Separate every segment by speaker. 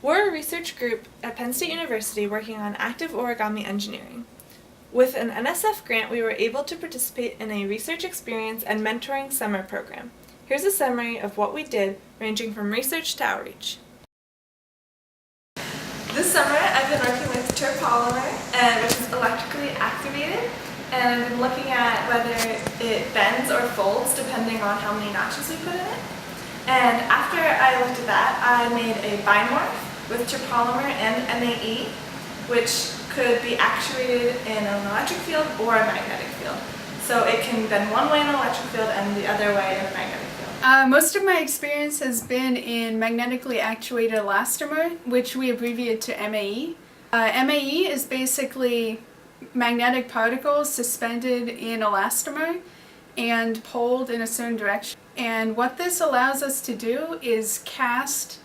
Speaker 1: We're a research group at Penn State University working on active origami engineering. With an NSF grant, we were able to participate in a research experience and mentoring summer program. Here's a summary of what we did, ranging from research to outreach. This summer, I've been working with terpolymer, which is electrically activated, and I've been looking at whether it bends or folds depending on how many notches we put in it. And after I looked at that, I made a bimorph with terpolymer and MAE, which could be actuated in an electric field or a magnetic field. So it can bend one way in an electric field and the other way in a magnetic field.
Speaker 2: Most of my experience has been in magnetically actuated elastomer, which we abbreviate to MAE. MAE is basically magnetic particles suspended in elastomer and pulled in a certain direction. And what this allows us to do is cast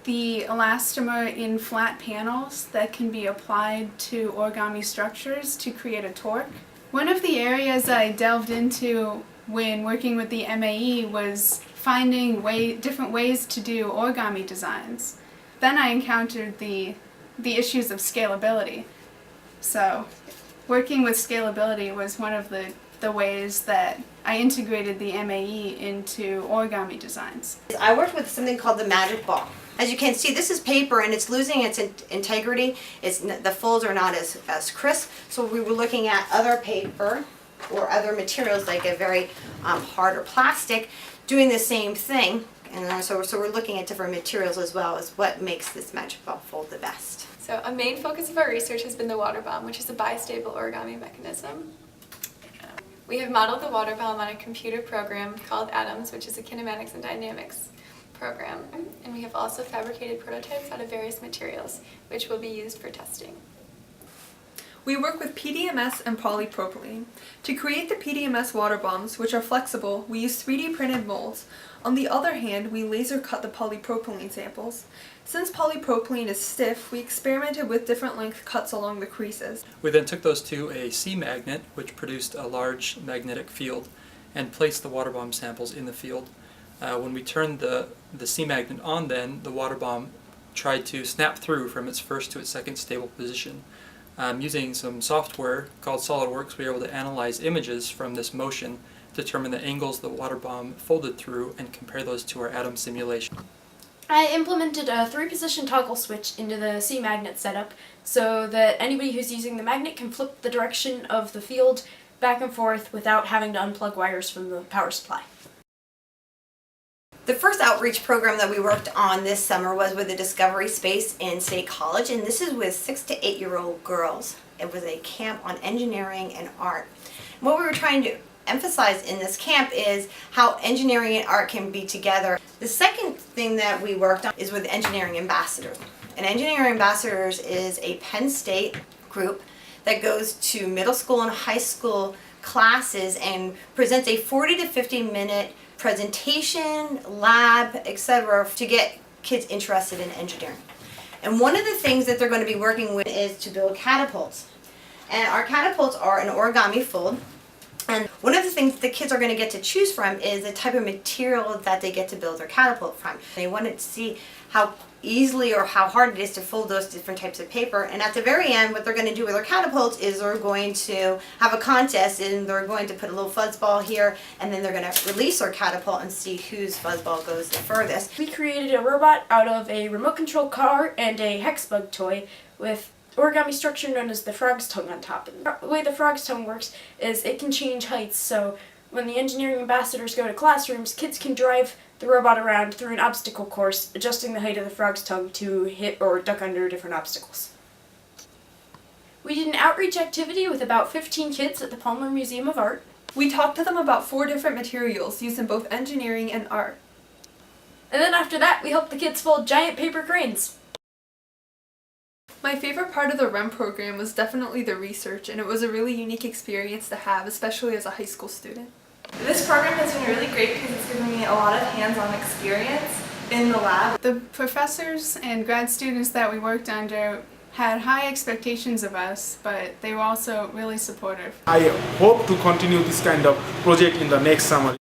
Speaker 2: the elastomer in flat panels that can be applied to origami structures to create a torque. One of the areas I delved into when working with the MAE was finding different ways to do origami designs. Then I encountered the issues of scalability. So working with scalability was one of the ways that I integrated the MAE into origami designs.
Speaker 3: I worked with something called the magic ball. As you can see, this is paper and it's losing its integrity. The folds are not as crisp, so we were looking at other paper or other materials like a very harder plastic doing the same thing. And so we're looking at different materials as well as what makes this magic ball fold the best.
Speaker 4: So a main focus of our research has been the water bomb, which is a bistable origami mechanism. We have modeled the water bomb on a computer program called Atoms, which is a kinematics and dynamics program, and we have also fabricated prototypes out of various materials, which will be used for testing.
Speaker 5: We work with PDMS and polypropylene. To create the PDMS water bombs, which are flexible, we use 3D printed molds. On the other hand, we laser cut the polypropylene samples. Since polypropylene is stiff, we experimented with different length cuts along the creases.
Speaker 6: We then took those to a C magnet, which produced a large magnetic field, and placed the water bomb samples in the field. When we turned the C magnet on, then the water bomb tried to snap through from its first to its second stable position. Using some software called SolidWorks, we were able to analyze images from this motion, determine the angles the water bomb folded through, and compare those to our atom simulation.
Speaker 7: I implemented a 3-position toggle switch into the C magnet setup so that anybody who's using the magnet can flip the direction of the field back and forth without having to unplug wires from the power supply.
Speaker 3: The first outreach program that we worked on this summer was with the Discovery Space in State College, and this is with 6 to 8-year-old girls. It was a camp on engineering and art. And what we were trying to emphasize in this camp is how engineering and art can be together. The second thing that we worked on is with Engineering Ambassadors. And Engineering Ambassadors is a Penn State group that goes to middle school and high school classes and presents a 40 to 50 minute presentation, lab, etc. to get kids interested in engineering. And one of the things that they're going to be working with is to build catapults. And our catapults are an origami fold. And one of the things the kids are going to get to choose from is the type of material that they get to build their catapult from. They wanted to see how easily or how hard it is to fold those different types of paper. And at the very end, what they're going to do with their catapults is they're going to have a contest, and they're going to put a little fuzzball here, and then they're going to release their catapult and see whose fuzzball goes the furthest.
Speaker 7: We created a robot out of a remote control car and a hex bug toy with origami structure known as the frog's tongue on top. And the way the frog's tongue works is it can change heights, so when the engineering ambassadors go to classrooms, kids can drive the robot around through an obstacle course, adjusting the height of the frog's tongue to hit or duck under different obstacles. We did an outreach activity with about 15 kids at the Palmer Museum of Art.
Speaker 5: We talked to them about 4 different materials used in both engineering and art.
Speaker 7: And then after that, we helped the kids fold giant paper cranes.
Speaker 5: My favorite part of the REM program was definitely the research, and it was a really unique experience to have, especially as a high school student.
Speaker 1: This program has been really great because it's given me a lot of hands-on experience in the lab.
Speaker 2: The professors and grad students that we worked under had high expectations of us, but they were also really supportive.
Speaker 8: I hope to continue this kind of project in the next summer.